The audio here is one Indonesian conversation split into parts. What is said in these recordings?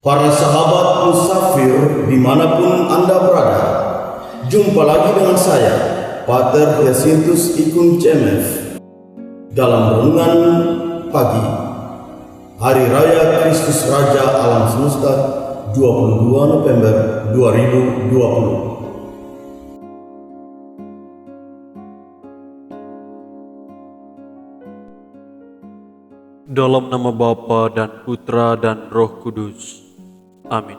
Para sahabat musafir dimanapun Anda berada, jumpa lagi dengan saya, Pater Hyacinthus Ikun Cemef, dalam renungan pagi Hari Raya Kristus Raja Alam Semesta 22 November 2020. Dalam nama Bapa dan Putra dan Roh Kudus. Amin.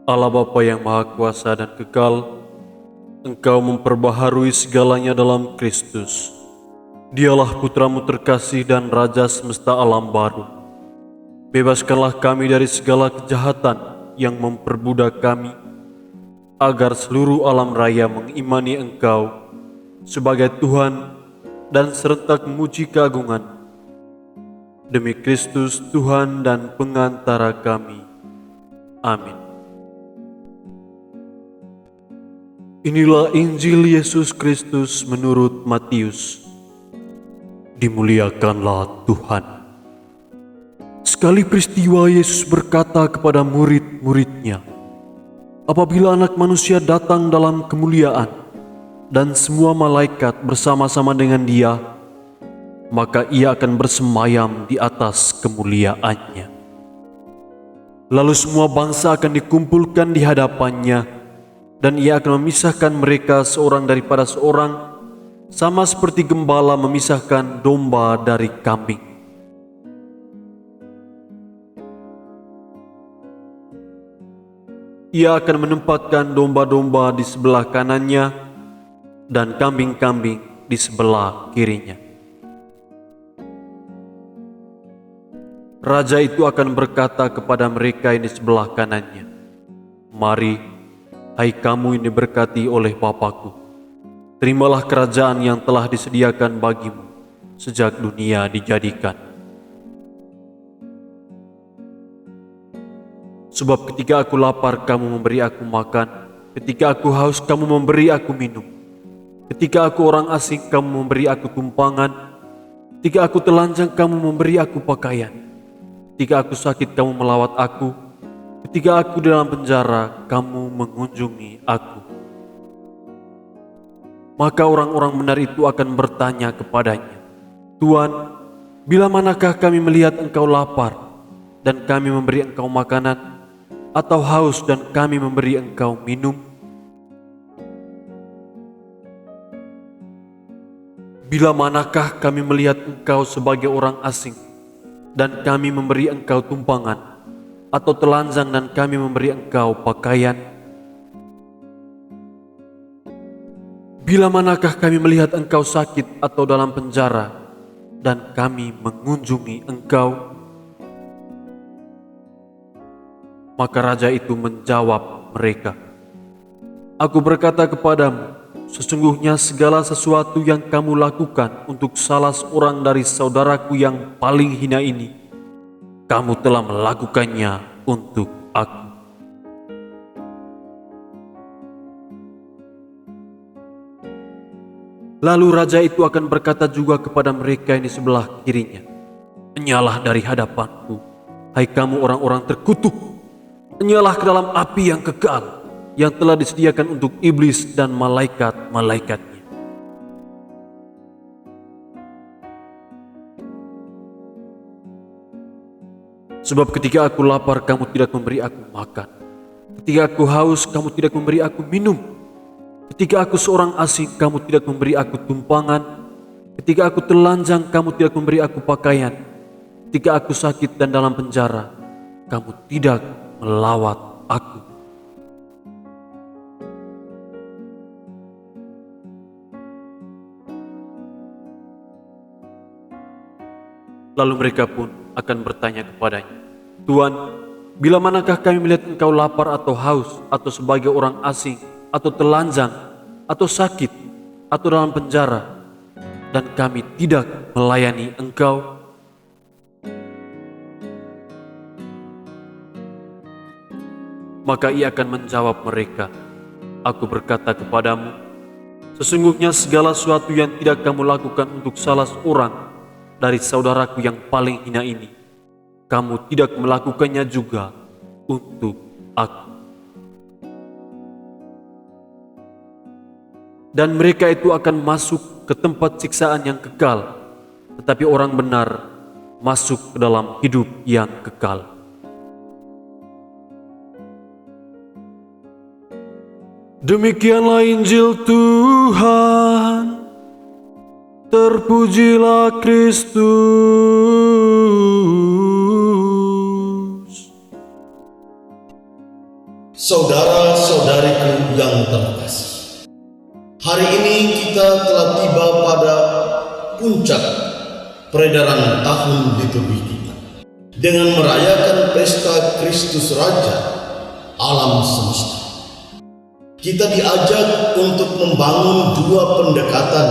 Allah Bapa yang Maha Kuasa dan Kekal, Engkau memperbaharui segalanya dalam Kristus. Dialah Putramu terkasih dan Raja semesta alam baru. Bebaskanlah kami dari segala kejahatan yang memperbudak kami, agar seluruh alam raya mengimani Engkau sebagai Tuhan dan serentak memuji keagungan. Demi Kristus Tuhan dan pengantara kami. Amin. Inilah Injil Yesus Kristus menurut Matius. Dimuliakanlah Tuhan. Sekali peristiwa Yesus berkata kepada murid-muridnya, apabila Anak Manusia datang dalam kemuliaan dan semua malaikat bersama-sama dengan Dia, maka Ia akan bersemayam di atas kemuliaannya. Lalu semua bangsa akan dikumpulkan di hadapannya, dan Ia akan memisahkan mereka seorang daripada seorang, sama seperti gembala memisahkan domba dari kambing. Ia akan menempatkan domba-domba di sebelah kanannya dan kambing-kambing di sebelah kirinya. Raja itu akan berkata kepada mereka yang di sebelah kanannya, "Mari, hai kamu yang diberkati oleh Bapa-Ku, terimalah kerajaan yang telah disediakan bagimu sejak dunia dijadikan. Sebab ketika aku lapar, kamu memberi aku makan, ketika aku haus, kamu memberi aku minum, ketika aku orang asing, kamu memberi aku tumpangan, ketika aku telanjang, kamu memberi aku pakaian, ketika aku sakit, kamu melawat aku, ketika aku dalam penjara, kamu mengunjungi aku." Maka orang-orang benar itu akan bertanya kepadanya, "Tuhan, bila manakah kami melihat Engkau lapar dan kami memberi Engkau makanan, atau haus dan kami memberi Engkau minum? Bila manakah kami melihat Engkau sebagai orang asing dan kami memberi Engkau tumpangan, atau telanjang dan kami memberi Engkau pakaian? Bila manakah kami melihat Engkau sakit atau dalam penjara dan kami mengunjungi Engkau?" Maka raja itu menjawab mereka, "Aku berkata kepadamu, sesungguhnya segala sesuatu yang kamu lakukan untuk salah seorang dari saudaraku yang paling hina ini, kamu telah melakukannya untuk aku." Lalu raja itu akan berkata juga kepada mereka yang di sebelah kirinya, "Enyalah dari hadapanku, hai kamu orang-orang terkutuk, enyalah ke dalam api yang kekal, yang telah disediakan untuk iblis dan malaikat-malaikatnya. Sebab ketika aku lapar, kamu tidak memberi aku makan, ketika aku haus, kamu tidak memberi aku minum, ketika aku seorang asing, kamu tidak memberi aku tumpangan, ketika aku telanjang, kamu tidak memberi aku pakaian, ketika aku sakit dan dalam penjara, kamu tidak melawat aku." Lalu mereka pun akan bertanya kepadanya, "Tuhan, bila manakah kami melihat Engkau lapar atau haus, atau sebagai orang asing, atau telanjang, atau sakit, atau dalam penjara, dan kami tidak melayani Engkau?" Maka Ia akan menjawab mereka, "Aku berkata kepadamu, sesungguhnya segala sesuatu yang tidak kamu lakukan untuk salah seorang dari saudaraku yang paling hina ini, kamu tidak melakukannya juga untuk aku. Dan mereka itu akan masuk ke tempat siksaan yang kekal, tetapi orang benar masuk ke dalam hidup yang kekal. Demikianlah Injil Tuhan. Terpujilah Kristus. Saudara-saudariku yang terkasih, hari ini kita telah tiba pada puncak peredaran tahun liturgi kita dengan merayakan pesta Kristus Raja alam semesta. Kita diajak untuk membangun dua pendekatan,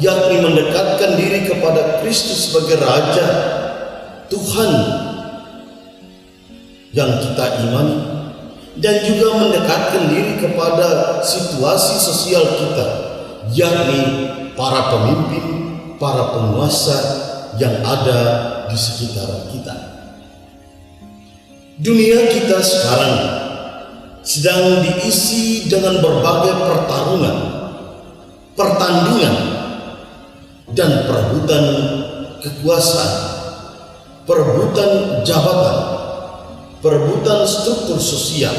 yakni mendekatkan diri kepada Kristus sebagai Raja, Tuhan yang kita imani, dan juga mendekatkan diri kepada situasi sosial kita, yakni para pemimpin, para penguasa yang ada di sekitar kita. Dunia kita sekarang sedang diisi dengan berbagai pertarungan, pertandingan, dan perebutan kekuasaan, perebutan jabatan, perebutan struktur sosial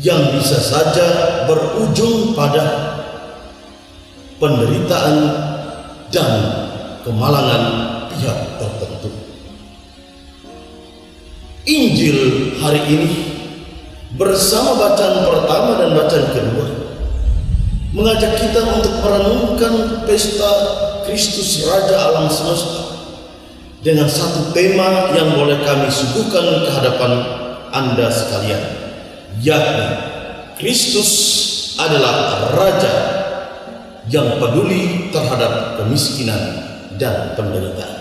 yang bisa saja berujung pada penderitaan dan kemalangan pihak tertentu. Injil hari ini bersama bacaan pertama dan bacaan kedua mengajak kita untuk merenungkan pesta Kristus Raja alam semesta dengan satu tema yang boleh kami suguhkan ke hadapan Anda sekalian, yakni Kristus adalah Raja yang peduli terhadap kemiskinan dan penderitaan.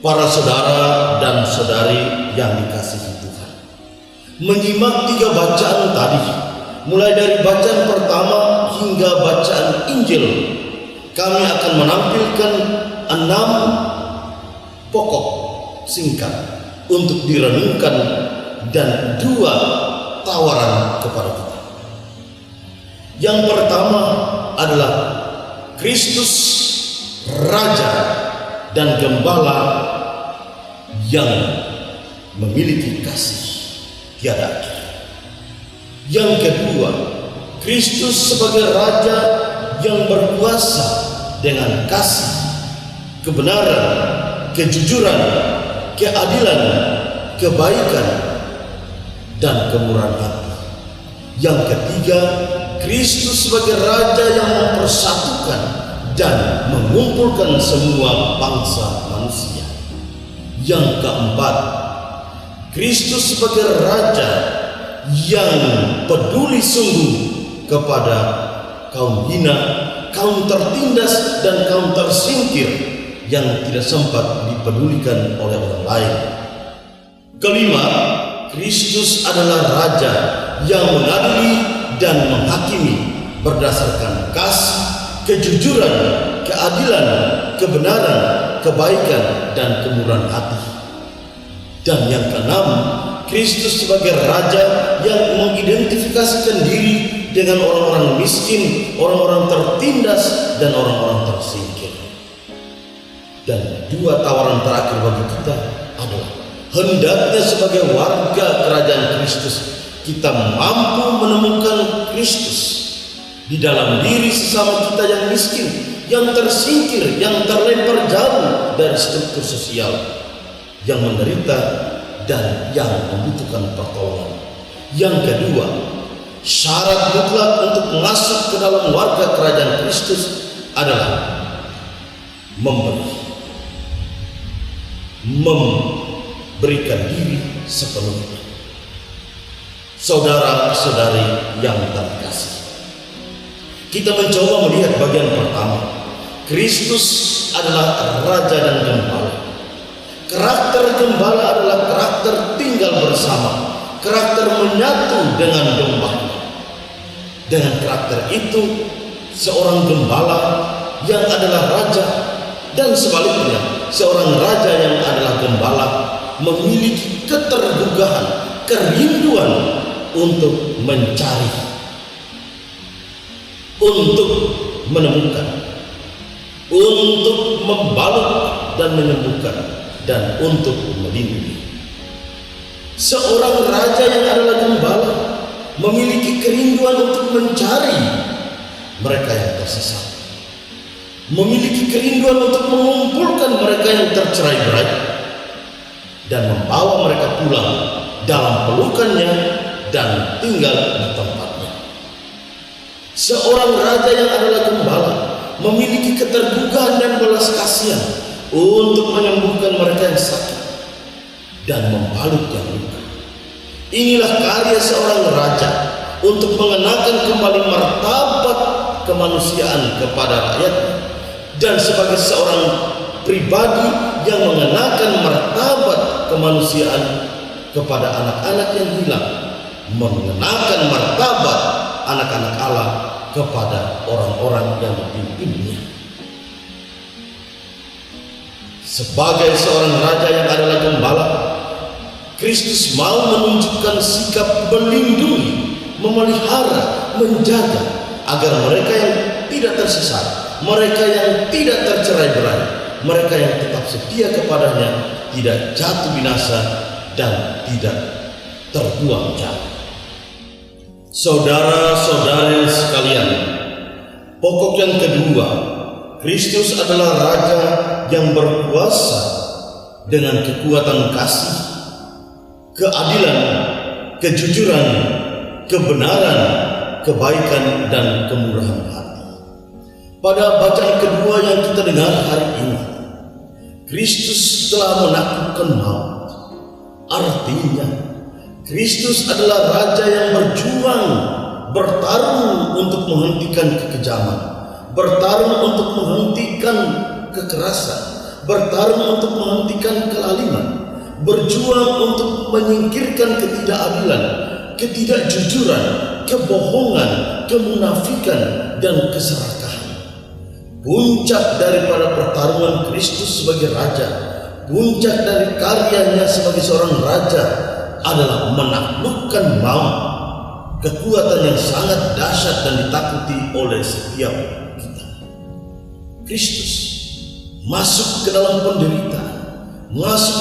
Para saudara dan saudari yang dikasihi Tuhan, menyimak tiga bacaan tadi, mulai dari bacaan pertama hingga bacaan Injil, kami akan menampilkan 6 pokok singkat untuk direnungkan dan 2 tawaran kepada kita. Yang pertama adalah Kristus Raja dan Gembala yang memiliki kasih tiada akhir. Yang kedua, Kristus sebagai Raja yang berkuasa dengan kasih, kebenaran, kejujuran, keadilan, kebaikan, dan kemurahan hati. Yang ketiga, Kristus sebagai Raja yang mempersatukan dan mengumpulkan semua bangsa manusia. Yang keempat, Kristus sebagai Raja yang peduli sungguh kepada kaum hina, kaum tertindas, dan kaum tersingkir yang tidak sempat dipedulikan oleh orang lain. Kelima, Kristus adalah Raja yang mengadili dan menghakimi berdasarkan kasih, kejujuran, keadilan, kebenaran, kebaikan, dan kemurahan hati. Dan yang keenam, Kristus sebagai Raja yang mengidentifikasikan diri dengan orang-orang miskin, orang-orang tertindas, dan orang-orang tersingkir. Dan 2 tawaran terakhir bagi kita adalah hendaknya sebagai warga kerajaan Kristus kita mampu menemukan Kristus di dalam diri sesama kita yang miskin, yang tersingkir, yang terlempar jauh dari struktur sosial, yang menderita dan yang membutuhkan pertolongan. Yang kedua, syarat mutlak untuk masuk ke dalam warga kerajaan Kristus adalah memberikan diri sepenuhnya. Saudara-saudari yang terkasih, kita mencoba melihat bagian pertama. Kristus adalah Raja dan Gembala. Karakter Gembala adalah karakter tinggal bersama, karakter menyatu dengan dombanya. Dengan karakter itu, seorang gembala yang adalah raja, dan sebaliknya seorang raja yang adalah gembala memiliki ketergugahan, kerinduan untuk mencari, untuk menemukan, untuk membalut dan menyembuhkan, dan untuk melindungi. Seorang raja yang adalah gembala memiliki kerinduan untuk mencari mereka yang tersesat, memiliki kerinduan untuk mengumpulkan mereka yang tercerai-berai dan membawa mereka pulang dalam pelukannya dan tinggal di tempatnya. Seorang raja yang adalah gembala memiliki keterbukaan dan belas kasihan untuk menyembuhkan mereka yang sakit dan membalut yang luka. Inilah karya seorang raja untuk mengenakan kembali martabat kemanusiaan kepada rakyatnya, dan sebagai seorang pribadi yang mengenakan martabat kemanusiaan kepada anak-anak yang hilang, mengenakan martabat anak-anak Allah kepada orang-orang yang dipimpinnya. Sebagai seorang raja yang adalah gembala, Kristus mau menunjukkan sikap melindungi, memelihara, menjaga agar mereka yang tidak tersesat, mereka yang tidak tercerai-berai, mereka yang tetap setia kepadanya tidak jatuh binasa dan tidak terbuang jauh. Saudara-saudari sekalian, pokok yang kedua, Kristus adalah raja yang berkuasa dengan kekuatan kasih, keadilan, kejujuran, kebenaran, kebaikan, dan kemurahan hati. Pada bacaan kedua yang kita dengar hari ini, Kristus telah menaklukkan maut. Artinya, Kristus adalah raja yang berjuang, bertarung untuk menghentikan kekejaman, bertarung untuk menghentikan kekerasan, bertarung untuk menghentikan kelaliman, berjuang untuk menyingkirkan ketidakadilan, ketidakjujuran, kebohongan, kemunafikan, dan keserakahan. Puncak daripada pertarungan Kristus sebagai raja, puncak dari karyanya sebagai seorang raja adalah menaklukkan maut, kekuatan yang sangat dahsyat dan ditakuti oleh setiap kita. Kristus masuk ke dalam penderitaan, masuk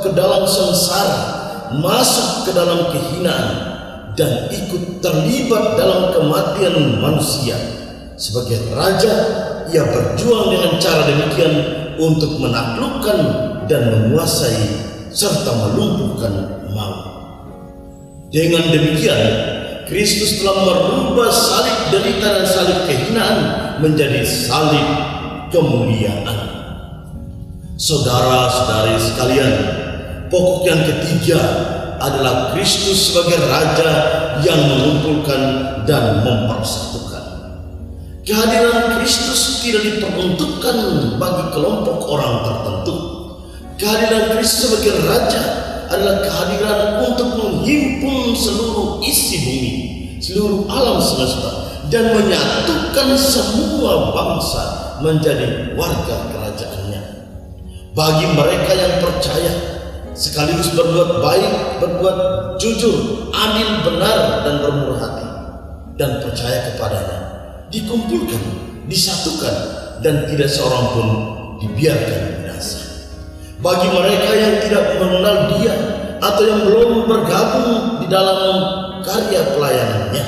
ke dalam sengsara, masuk ke dalam kehinaan, dan ikut terlibat dalam kematian manusia. Sebagai raja, ia berjuang dengan cara demikian untuk menaklukkan dan menguasai serta melumpuhkan maut. Dengan demikian, Kristus telah merubah salib derita dan salib kehinaan menjadi salib kemuliaan. Saudara-saudari sekalian, pokok yang ketiga adalah Kristus sebagai raja yang mengumpulkan dan mempersatukan. Kehadiran Kristus tidak diperuntukkan bagi kelompok orang tertentu. Kehadiran Kristus sebagai raja adalah kehadiran untuk menghimpun seluruh isi bumi, seluruh alam semesta, dan menyatukan semua bangsa menjadi warga kerajaannya. Bagi mereka yang percaya, sekaligus berbuat baik, berbuat jujur, adil, benar, dan bermurah hati, dan percaya kepadanya, dikumpulkan, disatukan, dan tidak seorang pun dibiarkan binasa. Bagi mereka yang tidak mengenal Dia atau yang belum bergabung di dalam karya pelayanannya,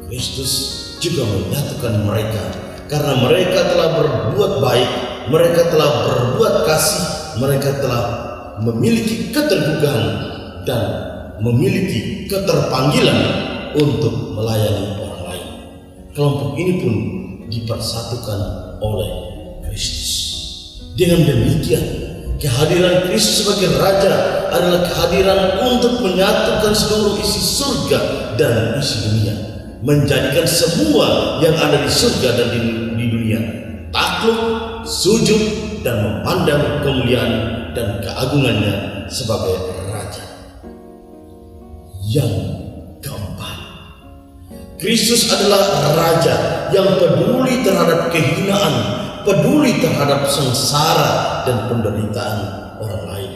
Kristus juga menyatukan mereka karena mereka telah berbuat baik, mereka telah berbuat kasih, mereka telah memiliki keterbukaan dan memiliki keterpanggilan untuk melayani orang lain. Kelompok ini pun dipersatukan oleh Kristus. Dengan demikian, kehadiran Kristus sebagai raja adalah kehadiran untuk menyatukan seluruh isi surga dan isi dunia, menjadikan semua yang ada di surga dan di dunia takluk, sujud, dan memandang kemuliaan dan keagungannya sebagai raja. Yang keempat, Kristus adalah Raja yang peduli terhadap kehinaan, peduli terhadap sengsara dan penderitaan orang lain.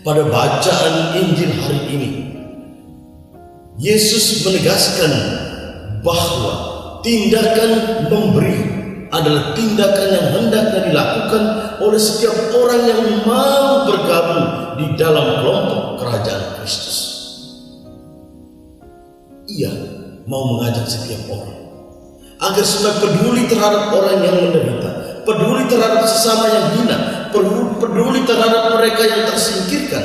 Pada bacaan Injil hari ini, Yesus menegaskan bahwa tindakan memberi adalah tindakan yang hendaknya dilakukan oleh setiap orang yang mau bergabung di dalam kelompok kerajaan Kristus. Ia mau mengajak setiap orang agar supaya peduli terhadap orang yang menderita, peduli terhadap sesama yang hina, peduli terhadap mereka yang tersingkirkan,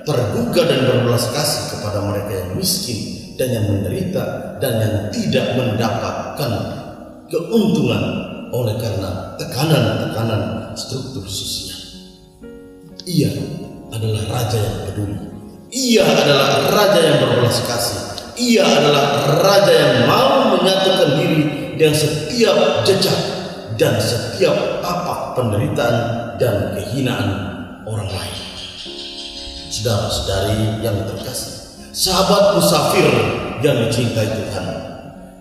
tergugah dan berbelas kasih kepada mereka yang miskin dan yang menderita dan yang tidak mendapatkan keuntungan oleh karena tekanan-tekanan struktur sosial. Ia adalah Raja yang peduli. Ia adalah Raja yang berbelas kasih. Ia adalah Raja yang mau menyatukan diri dengan setiap jejak dan setiap tapak penderitaan dan kehinaan orang lain. Saudara-saudari yang terkasih, sahabat musafir yang dicintai Tuhan,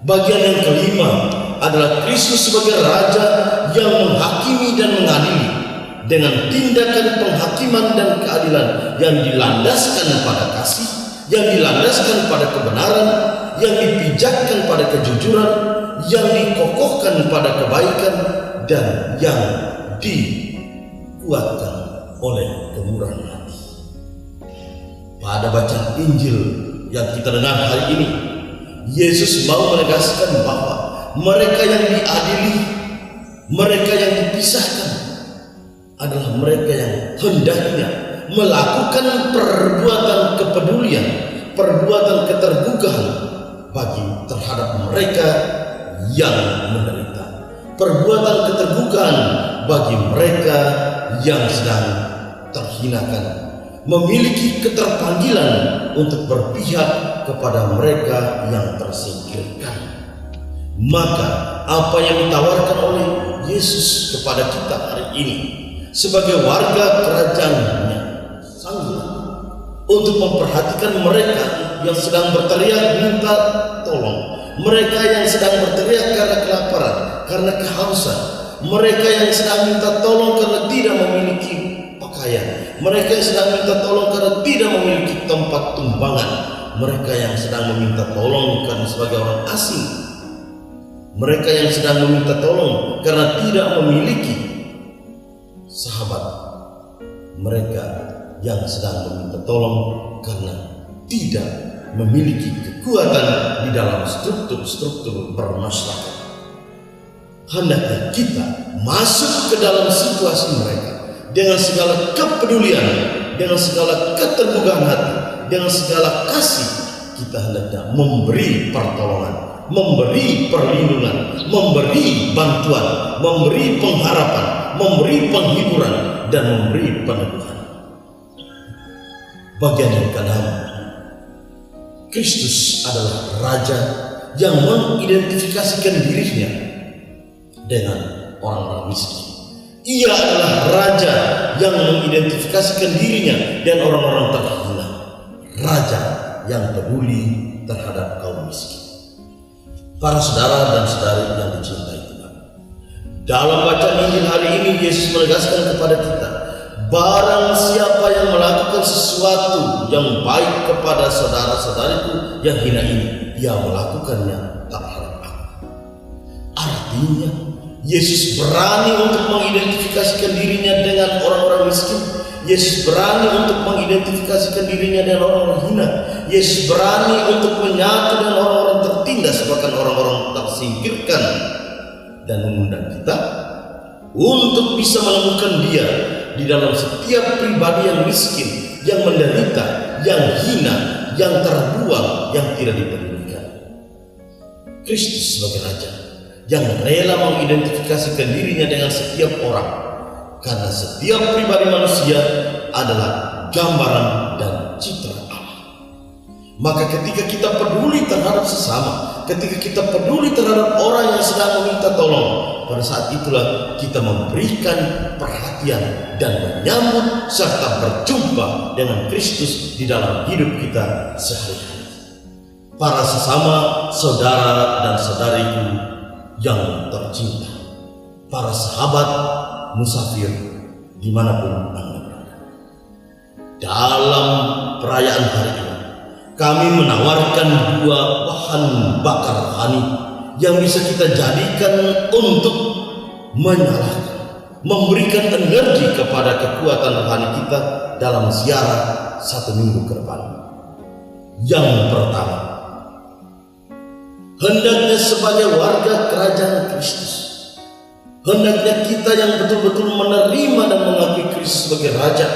bagian yang kelima adalah Kristus sebagai Raja yang menghakimi dan mengadili dengan tindakan penghakiman dan keadilan yang dilandaskan pada kasih, yang dilandaskan pada kebenaran, yang dipijakkan pada kejujuran, yang dikokohkan pada kebaikan, dan yang dikuatkan oleh kemurahan hati. Pada bacaan Injil yang kita dengar hari ini, Yesus mau menegaskan bahwa mereka yang diadili, mereka yang dipisahkan adalah mereka yang hendaknya melakukan perbuatan kepedulian, perbuatan ketergugahan bagi terhadap mereka yang menderita, perbuatan ketergugahan bagi mereka yang sedang terhinakan, memiliki keterpanggilan untuk berpihak kepada mereka yang tersingkirkan. Maka apa yang ditawarkan oleh Yesus kepada kita hari ini sebagai warga kerajaan-Nya sanggup untuk memperhatikan mereka yang sedang berteriak minta tolong, mereka yang sedang berteriak karena kelaparan, karena kehausan, mereka yang sedang minta tolong karena tidak memiliki pakaian, mereka yang sedang minta tolong karena tidak memiliki tempat tumbangan, mereka yang sedang meminta tolong karena sebagai orang asing, mereka yang sedang meminta tolong karena tidak memiliki sahabat, mereka yang sedang meminta tolong karena tidak memiliki kekuatan di dalam struktur-struktur bermasyarakat. Hendaknya kita masuk ke dalam situasi mereka dengan segala kepedulian, dengan segala keterbukaan hati, dengan segala kasih. Kita hendaknya memberi pertolongan, memberi perlindungan, memberi bantuan, memberi pengharapan, memberi penghiburan, dan memberi peneguhan. Bagian yang keenam, Kristus adalah Raja yang mengidentifikasikan dirinya dengan orang-orang miskin. Ia adalah Raja yang mengidentifikasikan dirinya dan orang-orang terhina. Raja yang peduli terhadap kaum miskin. Para saudara dan saudari yang dicintai Tuhan, dalam bacaan Injil hari ini Yesus menegaskan kepada kita, barang siapa yang melakukan sesuatu yang baik kepada saudara-saudariku yang hina ini, ia melakukannya terhadap aku. Artinya Yesus berani untuk mengidentifikasikan dirinya dengan orang-orang miskin. Yesus berani untuk mengidentifikasikan dirinya dengan orang-orang hina. Yesus berani untuk menyatu dengan orang-orang tertindas, bahkan orang-orang tersingkirkan, dan mengundang kita untuk bisa menemukan Dia di dalam setiap pribadi yang miskin, yang menderita, yang hina, yang terbuang, yang tidak dipedulikan. Kristus sebagai Raja yang rela mengidentifikasikan dirinya dengan setiap orang, karena setiap pribadi manusia adalah gambaran dan citra Allah. Maka ketika kita peduli terhadap sesama, ketika kita peduli terhadap orang yang sedang meminta tolong, pada saat itulah kita memberikan perhatian dan menyambut serta berjumpa dengan Kristus di dalam hidup kita sehari-hari. para sesama saudara dan saudariku yang tercinta, para sahabat musafir dimanapun Anda berada. Dalam perayaan hari ini, kami menawarkan dua bahan bakar rohani yang bisa kita jadikan untuk menyalakan, memberikan energi kepada kekuatan rohani kita dalam ziarah 1 minggu ke depan. Yang pertama, hendaknya sebagai warga kerajaan Kristus, hendaknya kita yang betul-betul menerima dan mengakui Kristus sebagai Raja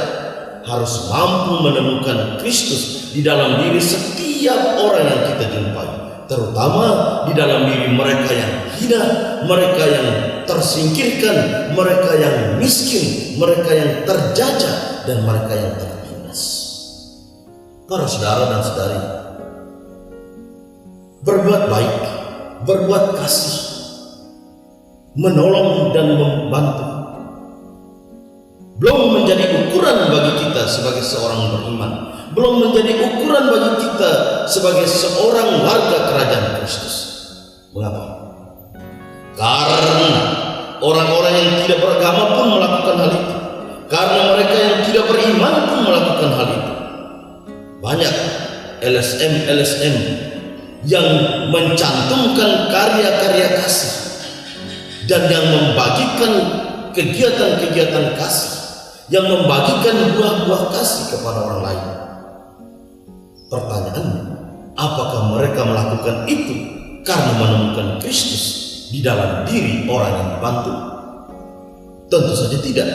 harus mampu menemukan Kristus di dalam diri setiap orang yang kita jumpai, terutama di dalam diri mereka yang hina, mereka yang tersingkirkan, mereka yang miskin, mereka yang terjajah, dan mereka yang tertindas. Para saudara dan saudari, berbuat baik, berbuat kasih, menolong dan membantu belum menjadi ukuran bagi kita sebagai seorang beriman, belum menjadi ukuran bagi kita sebagai seorang warga kerajaan Kristus. Mengapa? Karena orang-orang yang tidak beragama pun melakukan hal itu, karena mereka yang tidak beriman pun melakukan hal itu. Banyak LSM yang mencantumkan karya-karya kasih dan yang membagikan kegiatan-kegiatan kasih, yang membagikan buah-buah kasih kepada orang lain. Pertanyaannya, apakah mereka melakukan itu karena menemukan Kristus di dalam diri orang yang dibantu? Tentu saja tidak,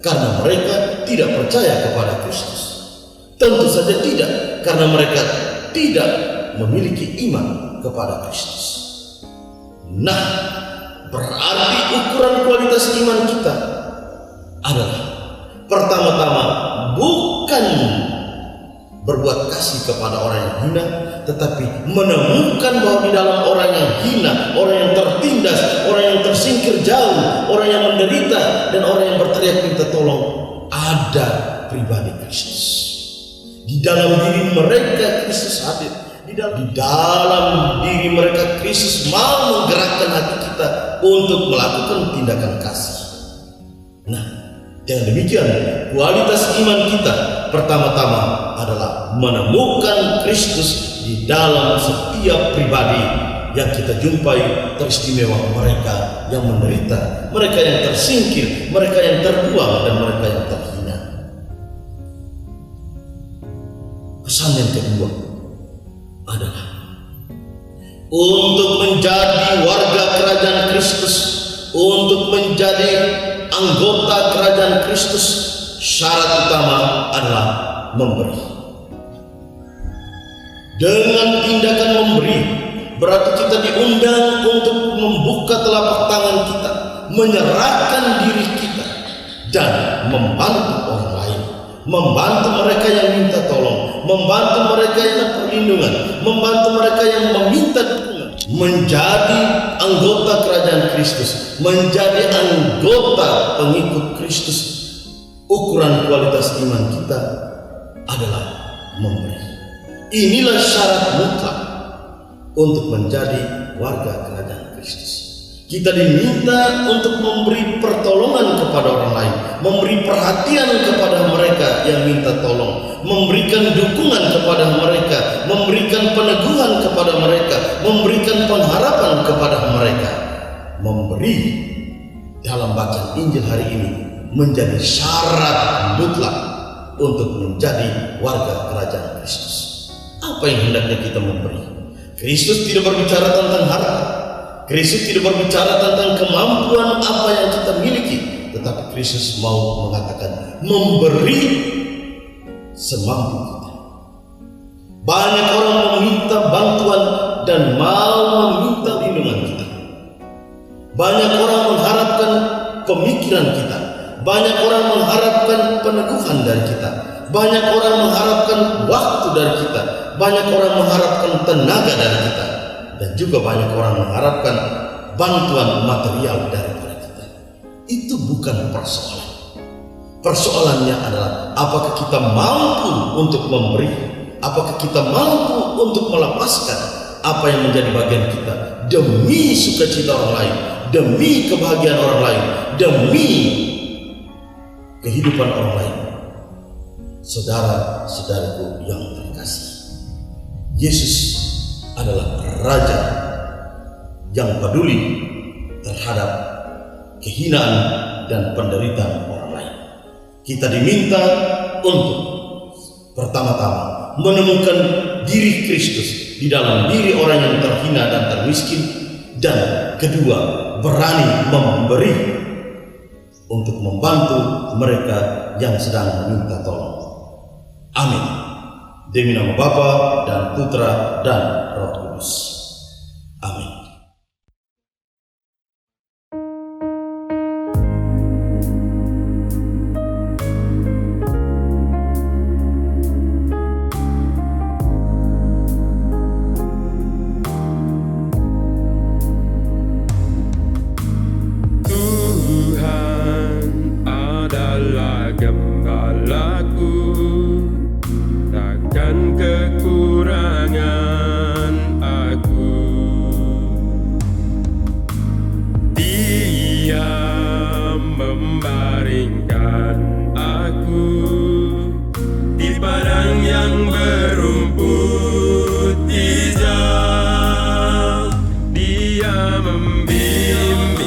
karena mereka tidak percaya kepada Kristus. Tentu saja tidak, karena mereka tidak memiliki iman kepada Kristus. Nah, berarti ukuran kualitas iman kita adalah pertama-tama bukan berbuat kasih kepada orang yang hina, tetapi menemukan bahwa di dalam orang yang hina, orang yang tertindas, orang yang tersingkir jauh, orang yang menderita, dan orang yang berteriak minta tolong, ada pribadi Kristus. Di dalam diri mereka Kristus hadir. Di dalam diri mereka Kristus mau menggerakkan hati kita untuk melakukan tindakan kasih. Nah, dengan demikian kualitas iman kita pertama-tama adalah menemukan Kristus di dalam setiap pribadi yang kita jumpai, teristimewa mereka yang menderita, mereka yang tersingkir, mereka yang terbuang, dan mereka yang terhina. Pesan yang kedua adalah untuk menjadi warga kerajaan Kristus, untuk menjadi anggota kerajaan Kristus, syarat utama adalah memberi. Dengan tindakan memberi, berarti kita diundang untuk membuka telapak tangan kita, menyerahkan diri kita, dan membantu orang lain, membantu mereka yang minta tolong, membantu mereka yang perlindungan, membantu mereka yang meminta dukungan. Menjadi anggota kerajaan Kristus, menjadi anggota pengikut Kristus, ukuran kualitas iman kita adalah memberi. Inilah syarat mutlak untuk menjadi warga kerajaan Kristus. Kita diminta untuk memberi pertolongan kepada orang lain, memberi perhatian kepada mereka yang minta tolong, memberikan dukungan kepada mereka, memberikan peneguhan kepada mereka, memberikan pengharapan kepada mereka. Memberi dalam bacaan Injil hari ini menjadi syarat mutlak untuk menjadi warga kerajaan Kristus. Apa yang hendaknya kita memberi? Kristus tidak berbicara tentang harta, Kristus tidak berbicara tentang kemampuan apa yang kita miliki, tetapi Kristus mau mengatakan memberi semampu kita. Banyak orang meminta bantuan dan mau meminta lindungan kita. Banyak orang mengharapkan pemikiran kita. Banyak orang mengharapkan peneguhan dari kita. Banyak orang mengharapkan waktu dari kita. Banyak orang mengharapkan tenaga dari kita. Dan juga banyak orang mengharapkan bantuan material daripada kita. Itu bukan persoalan. Persoalannya adalah apakah kita mampu untuk memberi, apakah kita mampu untuk melepaskan apa yang menjadi bagian kita demi sukacita orang lain, demi kebahagiaan orang lain, demi kehidupan orang lain. Saudara-saudaraku yang terkasih, Yesus adalah Raja yang peduli terhadap kehinaan dan penderitaan orang lain. Kita diminta untuk pertama-tama menemukan diri Kristus di dalam diri orang yang terhina dan termiskin, dan kedua, berani memberi untuk membantu mereka yang sedang meminta tolong. Amin. Demi nama Bapa dan Putra dan Roh Kudus. Amin. Tuhan adalah gembalaku, takkan kekurangan aku. Dia membaringkan aku di padang yang berumput hijau. Dia membimbing